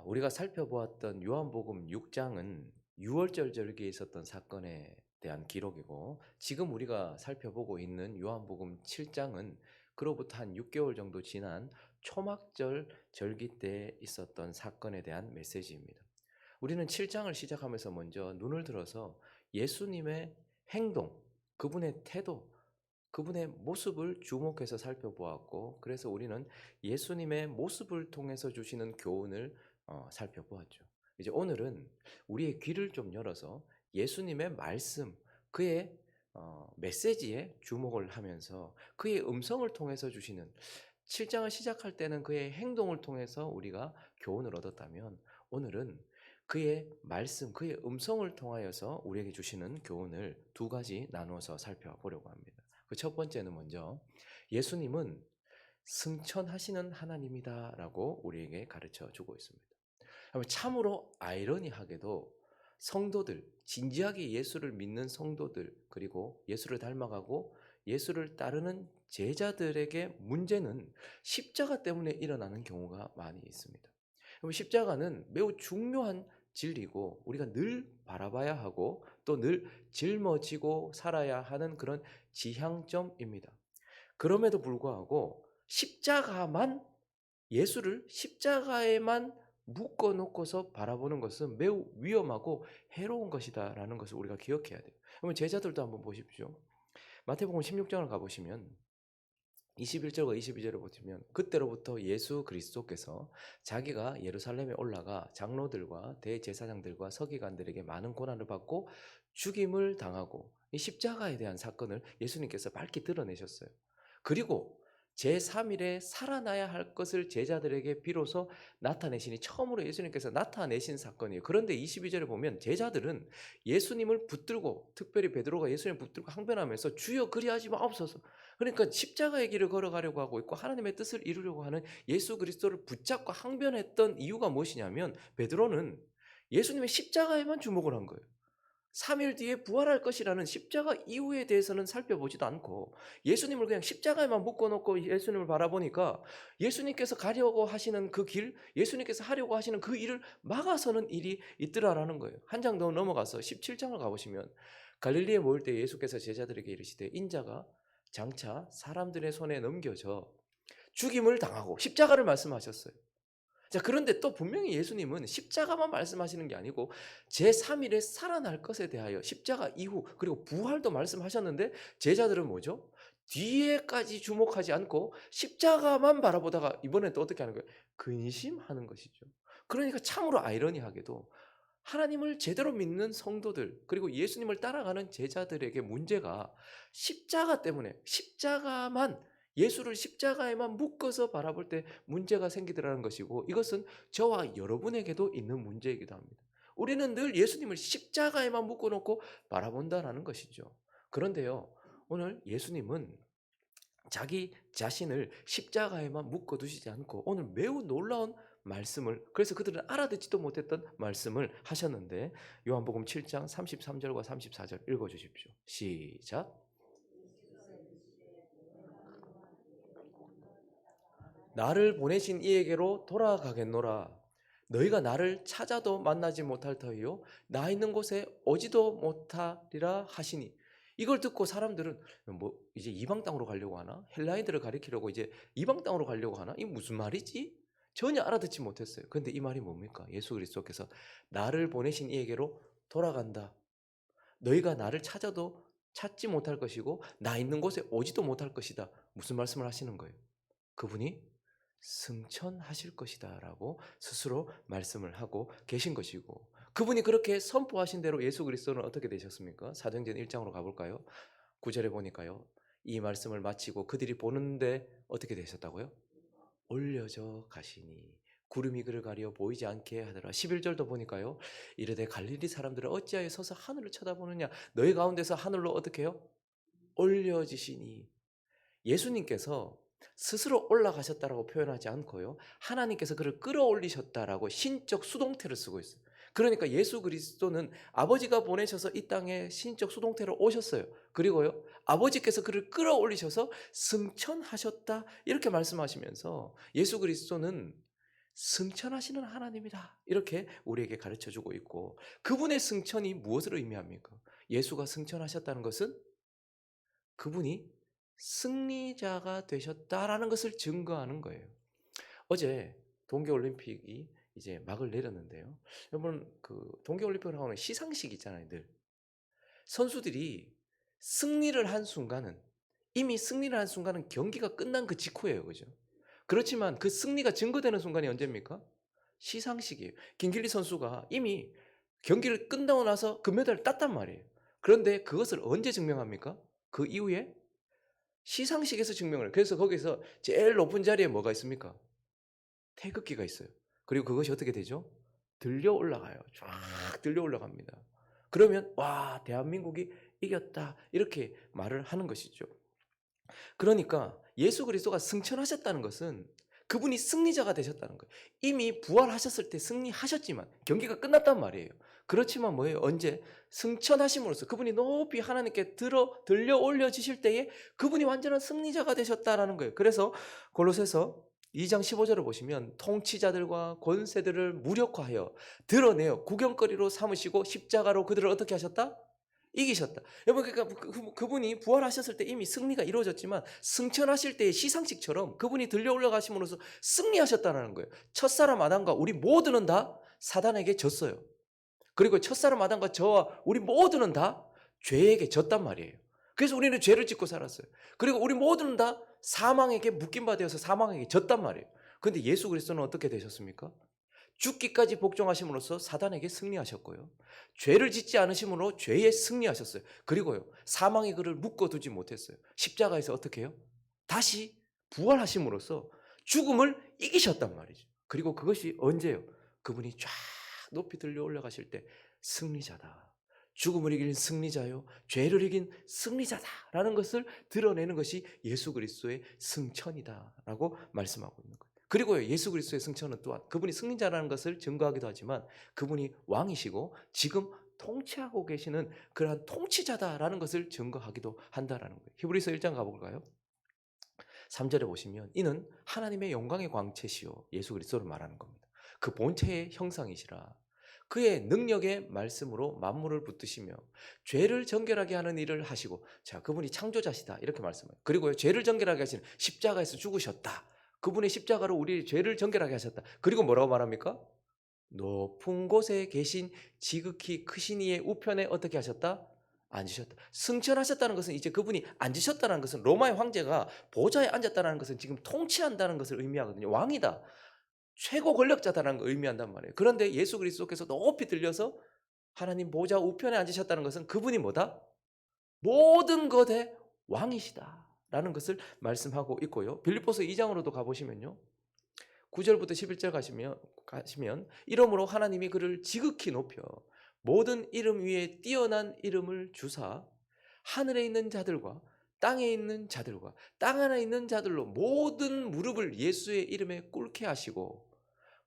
우리가 살펴보았던 요한복음 6장은 유월절 절기에 있었던 사건에 대한 기록이고, 지금 우리가 살펴보고 있는 요한복음 7장은 그로부터 한 6개월 정도 지난 초막절 절기 때 있었던 사건에 대한 메시지입니다. 우리는 7장을 시작하면서 먼저 눈을 들어서 예수님의 행동, 그분의 태도, 그분의 모습을 주목해서 살펴보았고, 그래서 우리는 예수님의 모습을 통해서 주시는 교훈을 살펴보았죠. 이제 오늘은 우리의 귀를 좀 열어서 예수님의 말씀, 그의 메시지에 주목을 하면서 그의 음성을 통해서 주시는, 7장을 시작할 때는 그의 행동을 통해서 우리가 교훈을 얻었다면, 오늘은 그의 말씀, 그의 음성을 통하여서 우리에게 주시는 교훈을 두 가지 나누어서 살펴보려고 합니다. 그 첫 번째는 먼저 예수님은 승천하시는 하나님이다라고 우리에게 가르쳐 주고 있습니다. 참으로 아이러니하게도 성도들, 진지하게 예수를 믿는 성도들, 그리고 예수를 닮아가고 예수를 따르는 제자들에게 문제는 십자가 때문에 일어나는 경우가 많이 있습니다. 십자가는 매우 중요한 진리고 우리가 늘 바라봐야 하고 또 늘 짊어지고 살아야 하는 그런 지향점입니다. 그럼에도 불구하고 예수를 십자가에만 묶어 놓고서 바라보는 것은 매우 위험하고 해로운 것이다라는 것을 우리가 기억해야 돼요. 그러면 제자들도 한번 보십시오. 마태복음 16장을 가보시면 21절과 22절을 보시면, 그때로부터 예수 그리스도께서 자기가 예루살렘에 올라가 장로들과 대제사장들과 서기관들에게 많은 고난을 받고 죽임을 당하고, 이 십자가에 대한 사건을 예수님께서 밝히 드러내셨어요. 그리고 제3일에 살아나야 할 것을 제자들에게 비로소 나타내시니, 처음으로 예수님께서 나타내신 사건이에요. 그런데 22절에 보면 제자들은 예수님을 붙들고, 특별히 베드로가 예수님을 붙들고 항변하면서 주여 그리하지 마옵소서, 그러니까 십자가의 길을 걸어가려고 하고 있고 하나님의 뜻을 이루려고 하는 예수 그리스도를 붙잡고 항변했던 이유가 무엇이냐면, 베드로는 예수님의 십자가에만 주목을 한 거예요. 3일 뒤에 부활할 것이라는 십자가 이후에 대해서는 살펴보지도 않고 예수님을 그냥 십자가에만 묶어놓고 예수님을 바라보니까, 예수님께서 가려고 하시는 그 길, 예수님께서 하려고 하시는 그 일을 막아서는 일이 있더라라는 거예요. 한 장 더 넘어가서 17장을 가보시면, 갈릴리에 모일 때 예수께서 제자들에게 이르시되 인자가 장차 사람들의 손에 넘겨져 죽임을 당하고, 십자가를 말씀하셨어요. 자, 그런데 또 분명히 예수님은 십자가만 말씀하시는 게 아니고 제3일에 살아날 것에 대하여 십자가 이후 그리고 부활도 말씀하셨는데, 제자들은 뭐죠? 뒤에까지 주목하지 않고 십자가만 바라보다가 이번엔 또 어떻게 하는 거예요? 근심하는 것이죠. 그러니까 참으로 아이러니하게도 하나님을 제대로 믿는 성도들, 그리고 예수님을 따라가는 제자들에게 문제가 십자가 때문에, 예수를 십자가에만 묶어서 바라볼 때 문제가 생기더라는 것이고, 이것은 저와 여러분에게도 있는 문제이기도 합니다. 우리는 늘 예수님을 십자가에만 묶어놓고 바라본다라는 것이죠. 그런데요, 오늘 예수님은 자기 자신을 십자가에만 묶어두시지 않고 오늘 매우 놀라운 말씀을, 그래서 그들은 알아듣지도 못했던 말씀을 하셨는데, 요한복음 7장 33절과 34절 읽어주십시오. 시작. 나를 보내신 이에게로 돌아가겠노라. 너희가 나를 찾아도 만나지 못할 터이요 나 있는 곳에 오지도 못하리라 하시니. 이걸 듣고 사람들은 뭐 이제 이방 땅으로 가려고 하나? 헬라인들을 가리키려고 이제 이방 땅으로 가려고 하나? 이 무슨 말이지? 전혀 알아듣지 못했어요. 그런데 이 말이 뭡니까? 예수 그리스도께서 나를 보내신 이에게로 돌아간다. 너희가 나를 찾아도 찾지 못할 것이고 나 있는 곳에 오지도 못할 것이다. 무슨 말씀을 하시는 거예요? 그분이 승천하실 것이다 라고 스스로 말씀을 하고 계신 것이고, 그분이 그렇게 선포하신 대로 예수 그리스도는 어떻게 되셨습니까? 사도행전 1장으로 가볼까요? 9절에 보니까요, 이 말씀을 마치고 그들이 보는데 어떻게 되셨다고요? 올려져 가시니 구름이 그를 가려 보이지 않게 하더라. 11절도 보니까요, 이르되 갈릴리 사람들은 어찌하여 서서 하늘을 쳐다보느냐, 너희 가운데서 하늘로 어떻게 해요? 올려지시니. 예수님께서 스스로 올라가셨다라고 표현하지 않고요, 하나님께서 그를 끌어올리셨다라고 신적 수동태를 쓰고 있어요. 그러니까 예수 그리스도는 아버지가 보내셔서 이 땅에 신적 수동태로 오셨어요. 그리고요, 아버지께서 그를 끌어올리셔서 승천하셨다 이렇게 말씀하시면서, 예수 그리스도는 승천하시는 하나님이다. 이렇게 우리에게 가르쳐주고 있고, 그분의 승천이 무엇을 의미합니까? 예수가 승천하셨다는 것은 그분이 승리자가 되셨다라는 것을 증거하는 거예요. 어제 동계올림픽이 이제 막을 내렸는데요. 여러분, 그 동계올림픽을 하는 시상식 있잖아요, 늘. 선수들이 승리를 한 순간은, 이미 승리를 한 순간은 경기가 끝난 그 직후예요. 그죠? 그렇지만 그 승리가 증거되는 순간이 언제입니까? 시상식이에요. 김길리 선수가 이미 경기를 끝나고 나서 금메달을 땄단 말이에요. 그런데 그것을 언제 증명합니까? 그 이후에 시상식에서 증명을 해요. 그래서 거기서 제일 높은 자리에 뭐가 있습니까? 태극기가 있어요. 그리고 그것이 어떻게 되죠? 들려 올라가요. 쫙 들려 올라갑니다. 그러면 와, 대한민국이 이겼다, 이렇게 말을 하는 것이죠. 그러니까 예수 그리스도가 승천하셨다는 것은 그분이 승리자가 되셨다는 거예요. 이미 부활하셨을 때 승리하셨지만 경기가 끝났단 말이에요. 그렇지만 뭐예요? 언제? 승천하심으로써 그분이 높이 하나님께 들려 올려지실 때에 그분이 완전한 승리자가 되셨다라는 거예요. 그래서 골로새서 2장 15절을 보시면 통치자들과 권세들을 무력화하여 드러내어 구경거리로 삼으시고 십자가로 그들을 어떻게 하셨다? 이기셨다. 여러분, 그러니까 그분이 부활하셨을 때 이미 승리가 이루어졌지만 승천하실 때의 시상식처럼 그분이 들려 올라가심으로써 승리하셨다는 거예요. 첫사람 아담과 우리 모두는 다 사단에게 졌어요. 그리고 첫사람 아담과 저와 우리 모두는 다 죄에게 졌단 말이에요. 그래서 우리는 죄를 짓고 살았어요. 그리고 우리 모두는 다 사망에게 묶임 바 되어서 사망에게 졌단 말이에요. 그런데 예수 그리스도는 어떻게 되셨습니까? 죽기까지 복종하심으로써 사단에게 승리하셨고요. 죄를 짓지 않으심으로 죄에 승리하셨어요. 그리고요, 사망의 그를 묶어두지 못했어요. 십자가에서 어떻게 해요? 다시 부활하심으로써 죽음을 이기셨단 말이죠. 그리고 그것이 언제요? 그분이 쫙 높이 들려 올라가실 때 승리자다, 죽음을 이긴 승리자요, 죄를 이긴 승리자다라는 것을 드러내는 것이 예수 그리스도의 승천이다라고 말씀하고 있는 거예요. 그리고요, 예수 그리스도의 승천은 또한 그분이 승리자라는 것을 증거하기도 하지만 그분이 왕이시고 지금 통치하고 계시는 그러한 통치자다라는 것을 증거하기도 한다라는 거예요. 히브리서 1장 가볼까요? 3절에 보시면 이는 하나님의 영광의 광채시요, 예수 그리스도를 말하는 겁니다. 그 본체의 형상이시라. 그의 능력의 말씀으로 만물을 붙드시며 죄를 정결하게 하는 일을 하시고, 자, 그분이 창조자시다 이렇게 말씀해요. 그리고요, 죄를 정결하게 하시는, 십자가에서 죽으셨다. 그분의 십자가로 우리 죄를 정결하게 하셨다. 그리고 뭐라고 말합니까? 높은 곳에 계신 지극히 크신 이의 우편에 어떻게 하셨다? 앉으셨다. 승천하셨다는 것은 이제 그분이 앉으셨다는 것은 로마의 황제가 보좌에 앉았다는 것은 지금 통치한다는 것을 의미하거든요. 왕이다, 최고 권력자다라는 걸 의미한단 말이에요. 그런데 예수 그리스도께서 높이 들려서 하나님 보좌 우편에 앉으셨다는 것은 그분이 뭐다? 모든 것의 왕이시다라는 것을 말씀하고 있고요. 빌립보서 2장으로도 가보시면요, 9절부터 11절 가시면 이러므로 하나님이 그를 지극히 높여 모든 이름 위에 뛰어난 이름을 주사 하늘에 있는 자들과 땅에 있는 자들과 땅 안에 있는 자들로 모든 무릎을 예수의 이름에 꿇게 하시고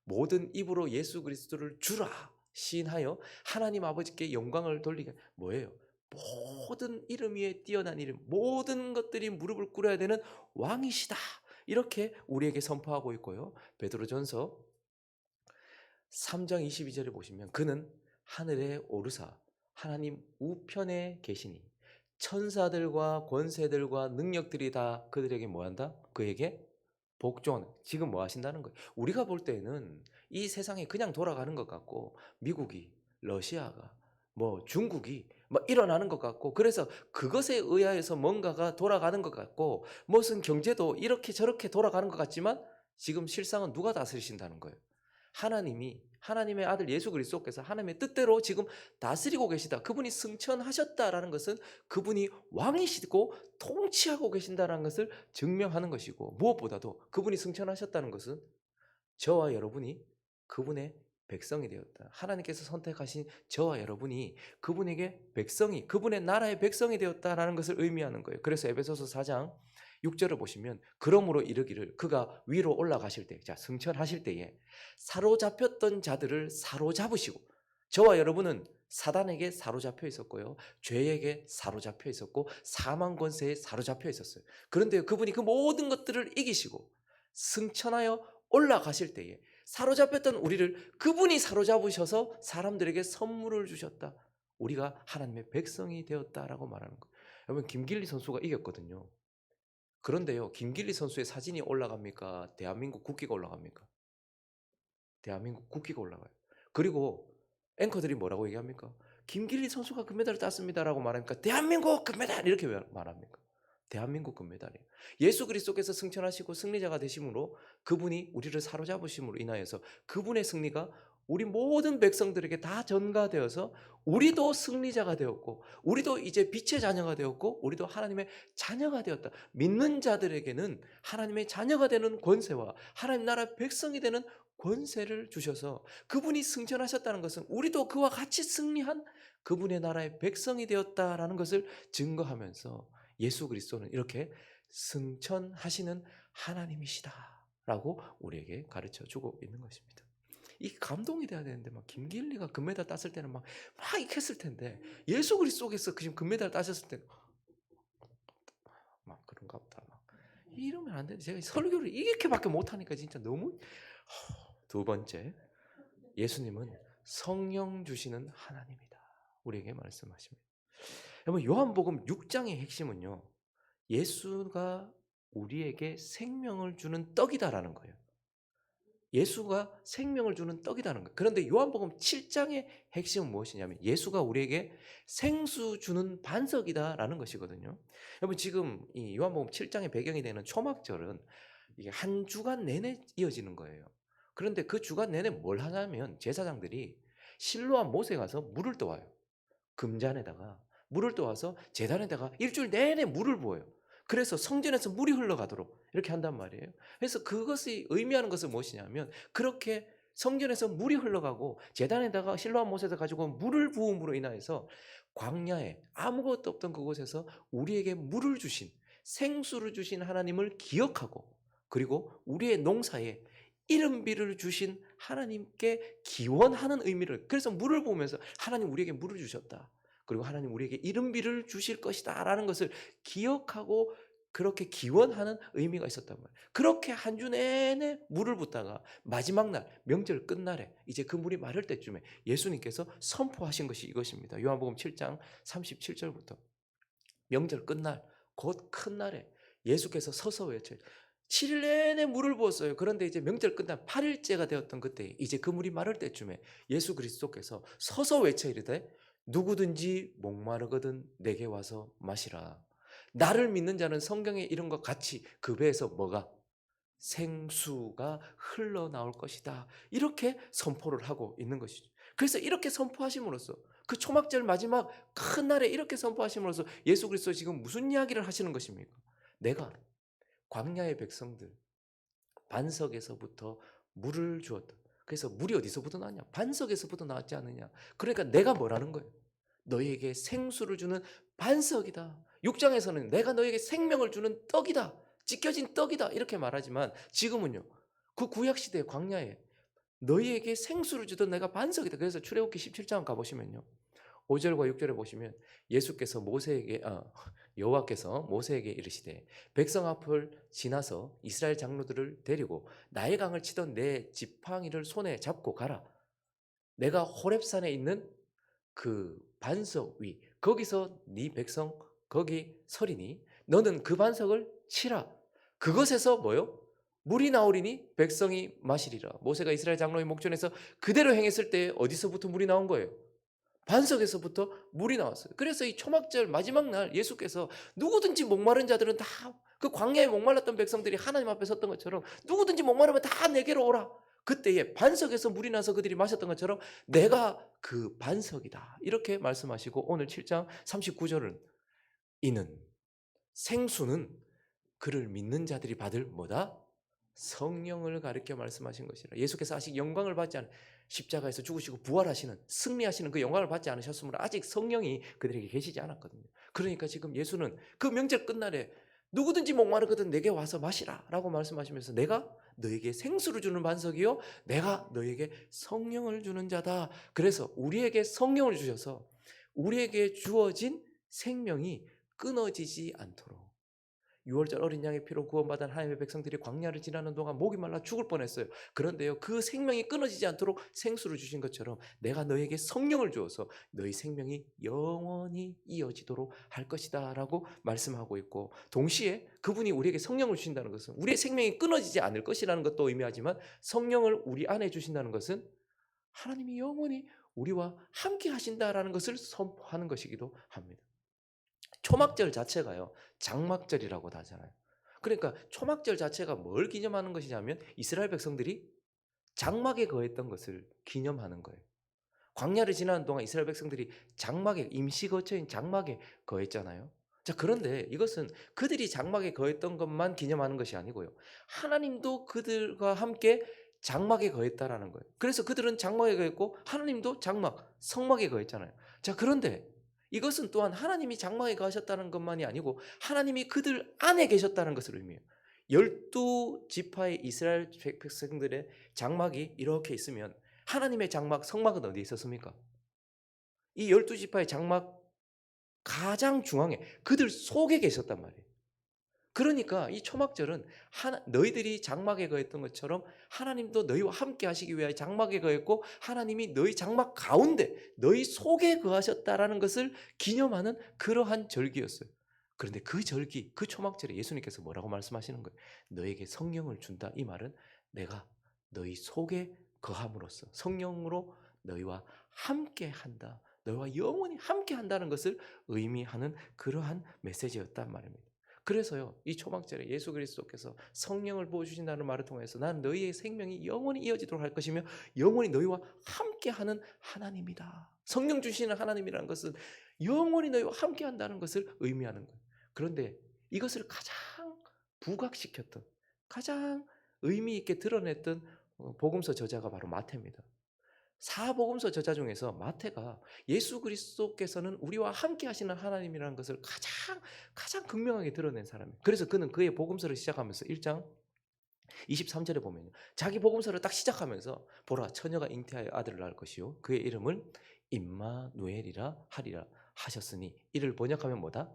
모든 입으로 예수 그리스도를 주라 시인하여 하나님 아버지께 영광을 돌리게. 뭐예요? 모든 이름 위에 뛰어난 이름, 모든 것들이 무릎을 꿇어야 되는 왕이시다, 이렇게 우리에게 선포하고 있고요. 베드로전서 3장 22절에 보시면 그는 하늘에 오르사 하나님 우편에 계시니 천사들과 권세들과 능력들이 다 그들에게 뭐한다? 그에게 복종하는. 지금 뭐 하신다는 거예요? 우리가 볼 때는 이 세상이 그냥 돌아가는 것 같고 미국이, 러시아가, 뭐 중국이 뭐 일어나는 것 같고, 그래서 그것에 의하여서 뭔가가 돌아가는 것 같고 무슨 경제도 이렇게 저렇게 돌아가는 것 같지만 지금 실상은 누가 다스리신다는 거예요? 하나님이, 하나님의 아들 예수 그리스도께서 하나님의 뜻대로 지금 다스리고 계시다. 그분이 승천하셨다라는 것은 그분이 왕이시고 통치하고 계신다라는 것을 증명하는 것이고, 무엇보다도 그분이 승천하셨다는 것은 저와 여러분이 그분의 백성이 되었다. 하나님께서 선택하신 저와 여러분이 그분에게 백성이, 그분의 나라의 백성이 되었다라는 것을 의미하는 거예요. 그래서 에베소서 4장 6절을 보시면 그러므로 이르기를 그가 위로 올라가실 때, 자, 승천하실 때에 사로잡혔던 자들을 사로잡으시고, 저와 여러분은 사단에게 사로잡혀 있었고요, 죄에게 사로잡혀 있었고 사망 권세에 사로잡혀 있었어요. 그런데 그분이 그 모든 것들을 이기시고 승천하여 올라가실 때에 사로잡혔던 우리를 그분이 사로잡으셔서 사람들에게 선물을 주셨다. 우리가 하나님의 백성이 되었다라고 말하는 거예요. 여러분 김길리 선수가 이겼거든요. 그런데요, 김길리 선수의 사진이 올라갑니까? 대한민국 국기가 올라갑니까? 대한민국 국기가 올라가요. 그리고 앵커들이 뭐라고 얘기합니까? 김길리 선수가 금메달을 땄습니다라고 말하니까 대한민국 금메달 이렇게 왜 말합니까? 대한민국 금메달이에요. 예수 그리스도께서 승천하시고 승리자가 되심으로 그분이 우리를 사로잡으심으로 인하여서 그분의 승리가 우리 모든 백성들에게 다 전가되어서 우리도 승리자가 되었고 우리도 이제 빛의 자녀가 되었고 우리도 하나님의 자녀가 되었다. 믿는 자들에게는 하나님의 자녀가 되는 권세와 하나님 나라 백성이 되는 권세를 주셔서 그분이 승천하셨다는 것은 우리도 그와 같이 승리한 그분의 나라의 백성이 되었다라는 것을 증거하면서 예수 그리스도는 이렇게 승천하시는 하나님이시다라고 우리에게 가르쳐 주고 있는 것입니다. 이 감동이 돼야 되는데 막 김길리가 금메달 땄을 때는 막 이렇게 했을 텐데 예수 그리스도께서 지금 금메달 따셨을 때 막 그런가 보다 막 이러면 안 되는데 제가 설교를 이렇게밖에 못하니까 진짜 너무. 두 번째, 예수님은 성령 주시는 하나님이다. 우리에게 말씀하십니다. 여러분 요한복음 6장의 핵심은요. 예수가 우리에게 생명을 주는 떡이다라는 거예요. 예수가 생명을 주는 떡이라는 거예요. 그런데 요한복음 7장의 핵심은 무엇이냐면 예수가 우리에게 생수 주는 반석이다라는 것이거든요. 여러분 지금 이 요한복음 7장의 배경이 되는 초막절은 이게 한 주간 내내 이어지는 거예요. 그런데 그 주간 내내 뭘 하냐면 제사장들이 실로암 못에 가서 물을 떠와요. 금잔에다가 물을 떠와서 제단에다가 일주일 내내 물을 부어요. 그래서 성전에서 물이 흘러가도록 이렇게 한단 말이에요. 그래서 그것이 의미하는 것은 무엇이냐면 그렇게 성전에서 물이 흘러가고 제단에다가 실로암 못에서 가지고 온 물을 부음으로 인하여서 광야에 아무것도 없던 그곳에서 우리에게 물을 주신 생수를 주신 하나님을 기억하고 그리고 우리의 농사에 이른비를 주신 하나님께 기원하는 의미를 그래서 물을 보면서 하나님 우리에게 물을 주셨다. 그리고 하나님 우리에게 이른비를 주실 것이다 라는 것을 기억하고 그렇게 기원하는 의미가 있었단 말이에요. 그렇게 한 주 내내 물을 붓다가 마지막 날 명절 끝날에 이제 그 물이 마를 때쯤에 예수님께서 선포하신 것이 이것입니다. 요한복음 7장 37절부터 명절 끝날 곧 큰 날에 예수께서 서서 외쳐요. 7일 내내 물을 부었어요. 그런데 이제 명절 끝난 8일째가 되었던 그때 이제 그 물이 마를 때쯤에 예수 그리스도께서 서서 외쳐 이르되 누구든지 목마르거든 내게 와서 마시라. 나를 믿는 자는 성경에 이런 것 같이 그 배에서 뭐가 생수가 흘러나올 것이다. 이렇게 선포를 하고 있는 것이죠. 그래서 이렇게 선포하심으로써 그 초막절 마지막 큰 날에 이렇게 선포하심으로써 예수 그리스도 지금 무슨 이야기를 하시는 것입니까? 내가 광야의 백성들 반석에서부터 물을 주었다. 그래서 물이 어디서부터 나왔냐? 반석에서부터 나왔지 않느냐? 그러니까 내가 뭐라는 거예요? 너희에게 생수를 주는 반석이다. 6장에서는 내가 너희에게 생명을 주는 떡이다. 찢겨진 떡이다. 이렇게 말하지만 지금은요. 그 구약 시대 광야에 너희에게 생수를 주던 내가 반석이다. 그래서 출애굽기 17장 가보시면요. 5절과 6절에 보시면 예수께서 여호와께서 모세에게 이르시되 백성 앞을 지나서 이스라엘 장로들을 데리고 나일 강을 치던 내 지팡이를 손에 잡고 가라. 내가 호렙산에 있는 그 반석 위 거기서 네 백성 거기 서리니 너는 그 반석을 치라. 그것에서 뭐요? 물이 나오리니 백성이 마시리라. 모세가 이스라엘 장로의 목전에서 그대로 행했을 때 어디서부터 물이 나온 거예요? 반석에서부터 물이 나왔어요. 그래서 이 초막절 마지막 날 예수께서 누구든지 목마른 자들은 다 그 광야에 목말랐던 백성들이 하나님 앞에 섰던 것처럼 누구든지 목마르면 다 내게로 오라. 그때에 반석에서 물이 나서 그들이 마셨던 것처럼 내가 그 반석이다. 이렇게 말씀하시고 오늘 7장 39절은 이는 생수는 그를 믿는 자들이 받을 뭐다? 성령을 가리켜 말씀하신 것이라. 예수께서 아직 영광을 받지 않은 십자가에서 죽으시고 부활하시는 승리하시는 그 영광을 받지 않으셨으므로 아직 성령이 그들에게 계시지 않았거든요. 그러니까 지금 예수는 그 명절 끝날에 누구든지 목마르거든 내게 와서 마시라 라고 말씀하시면서 내가 너에게 생수를 주는 반석이요 내가 너에게 성령을 주는 자다. 그래서 우리에게 성령을 주셔서 우리에게 주어진 생명이 끊어지지 않도록 6월절 어린 양의 피로 구원받은 하나님의 백성들이 광야를 지나는 동안 목이 말라 죽을 뻔했어요. 그런데요, 그 생명이 끊어지지 않도록 생수를 주신 것처럼 내가 너에게 성령을 주어서 너희 생명이 영원히 이어지도록 할 것이다 라고 말씀하고 있고, 동시에 그분이 우리에게 성령을 주신다는 것은 우리의 생명이 끊어지지 않을 것이라는 것도 의미하지만, 성령을 우리 안에 주신다는 것은 하나님이 영원히 우리와 함께 하신다라는 것을 선포하는 것이기도 합니다. 초막절 자체가요, 장막절이라고 하잖아요. 그러니까 초막절 자체가 뭘 기념하는 것이냐면 이스라엘 백성들이 장막에 거했던 것을 기념하는 거예요. 광야를 지나는 동안 이스라엘 백성들이 장막에, 임시 거처인 장막에 거했잖아요. 자, 그런데 이것은 그들이 장막에 거했던 것만 기념하는 것이 아니고요, 하나님도 그들과 함께 장막에 거했다라는 거예요. 그래서 그들은 장막에 거했고 하나님도 장막, 성막에 거했잖아요. 자, 그런데 이것은 또한 하나님이 장막에 거하셨다는 것만이 아니고 하나님이 그들 안에 계셨다는 것을 의미해요. 12지파의 이스라엘 백성들의 장막이 이렇게 있으면 하나님의 장막, 성막은 어디에 있었습니까? 이 12지파의 장막 가장 중앙에, 그들 속에 계셨단 말이에요. 그러니까 이 초막절은 너희들이 장막에 거했던 것처럼 하나님도 너희와 함께 하시기 위하여 장막에 거했고, 하나님이 너희 장막 가운데, 너희 속에 거하셨다라는 것을 기념하는 그러한 절기였어요. 그런데 그 절기, 그 초막절에 예수님께서 뭐라고 말씀하시는 거예요? 너에게 성령을 준다. 이 말은 내가 너희 속에 거함으로써 성령으로 너희와 함께 한다, 너희와 영원히 함께 한다는 것을 의미하는 그러한 메시지였단 말입니다. 그래서요, 이 초막절에 예수 그리스도께서 성령을 부어주신다는 말을 통해서 나는 너희의 생명이 영원히 이어지도록 할 것이며 영원히 너희와 함께하는 하나님이다. 성령 주시는 하나님이라는 것은 영원히 너희와 함께한다는 것을 의미하는 거예요. 그런데 이것을 가장 부각시켰던, 가장 의미 있게 드러냈던 복음서 저자가 바로 마태입니다. 사복음서 저자 중에서 마태가 예수 그리스도께서는 우리와 함께 하시는 하나님이라는 것을 가장 극명하게 드러낸 사람이에요. 그래서 그는 그의 복음서를 시작하면서 1장 23절에 보면 자기 복음서를 딱 시작하면서 보라, 처녀가 잉태하여 아들을 낳을 것이요 그의 이름을 임마누엘이라 하리라 하셨으니, 이를 번역하면 뭐다?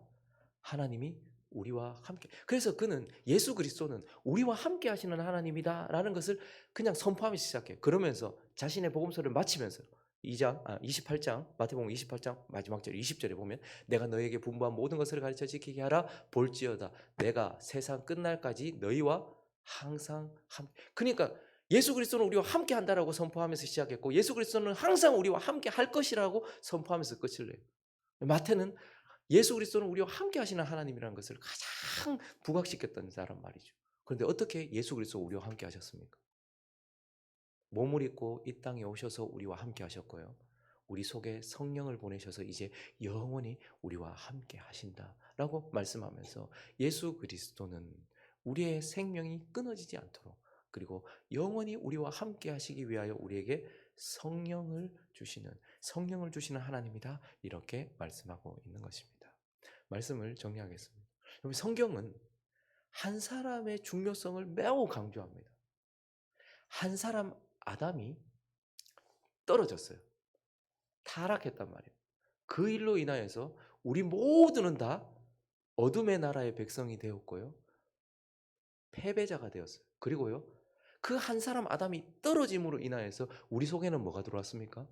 하나님이 우리와 함께. 그래서 그는 예수 그리스도는 우리와 함께 하시는 하나님이다 라는 것을 그냥 선포하면서 시작해요. 그러면서 자신의 복음서를 마치면서 28장, 마태복음 28장 마지막 절 20절에 보면 내가 너에게 분부한 모든 것을 가르쳐 지키게 하라. 볼지어다 내가 세상 끝날까지 너희와 항상 함께. 그러니까 예수 그리스도는 우리와 함께 한다라고 선포하면서 시작했고, 예수 그리스도는 항상 우리와 함께 할 것이라고 선포하면서 끝을 내요. 마태는 예수 그리스도는 우리와 함께 하시는 하나님이라는 것을 가장 부각시켰던 사람 말이죠. 그런데 어떻게 예수 그리스도 우리와 함께 하셨습니까? 몸을 입고 이 땅에 오셔서 우리와 함께 하셨고요, 우리 속에 성령을 보내셔서 이제 영원히 우리와 함께 하신다라고 말씀하면서 예수 그리스도는 우리의 생명이 끊어지지 않도록, 그리고 영원히 우리와 함께 하시기 위하여 우리에게 성령을 주시는 하나님이다, 이렇게 말씀하고 있는 것입니다. 말씀을 정리하겠습니다. 여러분, 성경은 한 사람의 중요성을 매우 강조합니다. 한 사람 아담이 떨어졌어요. 타락했단 말이에요. 그 일로 인하여서 우리 모두는 다 어둠의 나라의 백성이 되었고요, 패배자가 되었어요. 그리고요, 그 한 사람 아담이 떨어짐으로 인하여서 우리 속에는 뭐가 들어왔습니까?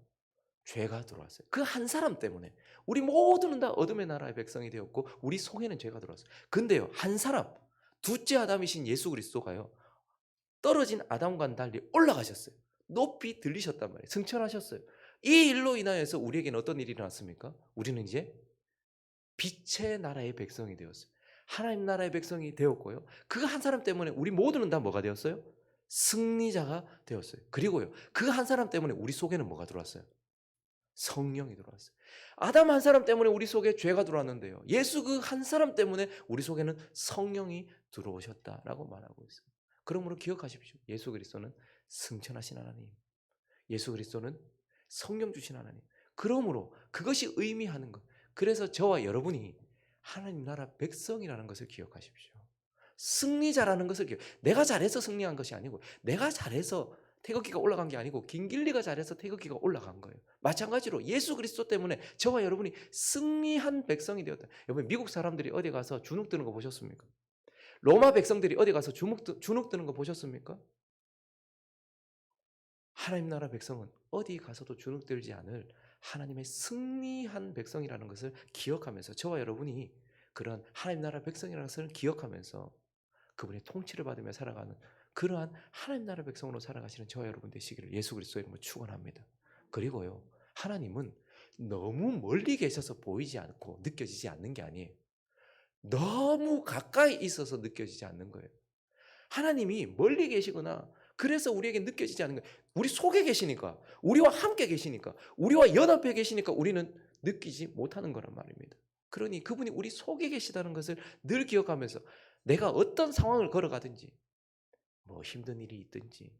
죄가 들어왔어요. 그 한 사람 때문에 우리 모두는 다 어둠의 나라의 백성이 되었고 우리 속에는 죄가 들어왔어요. 근데요, 한 사람, 둘째 아담이신 예수 그리스도가요, 떨어진 아담과는 달리 올라가셨어요. 높이 들리셨단 말이에요. 승천하셨어요. 이 일로 인하여서 우리에게는 어떤 일이 일어났습니까? 우리는 이제 빛의 나라의 백성이 되었어요. 하나님 나라의 백성이 되었고요, 그 한 사람 때문에 우리 모두는 다 뭐가 되었어요? 승리자가 되었어요. 그리고요, 그 한 사람 때문에 우리 속에는 뭐가 들어왔어요? 성령이 들어왔어요. 아담 한 사람 때문에 우리 속에 죄가 들어왔는데요, 예수 그 한 사람 때문에 우리 속에는 성령이 들어오셨다라고 말하고 있어요. 그러므로 기억하십시오. 예수 그리스도는 승천하신 하나님, 예수 그리스도는 성령 주신 하나님. 그러므로 그것이 의미하는 것, 그래서 저와 여러분이 하나님 나라 백성이라는 것을 기억하십시오. 승리자라는 것을 내가 잘해서 승리한 것이 아니고, 내가 잘해서 태극기가 올라간 게 아니고 김길리가 잘해서 태극기가 올라간 거예요. 마찬가지로 예수 그리스도 때문에 저와 여러분이 승리한 백성이 되었다. 여러분, 미국 사람들이 어디 가서 주눅 드는 거 보셨습니까? 로마 백성들이 어디 가서 주눅 드는 거 보셨습니까? 하나님 나라 백성은 어디 가서도 주눅들지 않을 하나님의 승리한 백성이라는 것을 기억하면서 저와 여러분이 그런 하나님 나라 백성이라는 것을 기억하면서 그분의 통치를 받으며 살아가는 그러한 하나님 나라 백성으로 살아가시는 저와 여러분 되시기를 예수 그리스도의 이름으로 축원합니다. 그리고요. 하나님은 너무 멀리 계셔서 보이지 않고 느껴지지 않는 게 아니에요. 너무 가까이 있어서 느껴지지 않는 거예요. 하나님이 멀리 계시거나 그래서 우리에게 느껴지지 않는 거예요. 우리 속에 계시니까, 우리와 함께 계시니까, 우리와 연합해 계시니까 우리는 느끼지 못하는 거란 말입니다. 그러니 그분이 우리 속에 계시다는 것을 늘 기억하면서 내가 어떤 상황을 걸어가든지 뭐 힘든 일이 있든지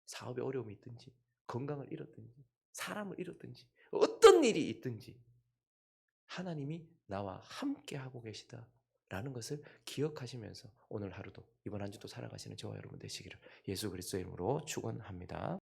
사업에 어려움이 있든지 건강을 잃었든지 사람을 잃었든지 어떤 일이 있든지 하나님이 나와 함께 하고 계시다라는 것을 기억하시면서 오늘 하루도 이번 한 주도 살아가시는 저와 여러분 되시기를 예수 그리스도의 이름으로 축원합니다.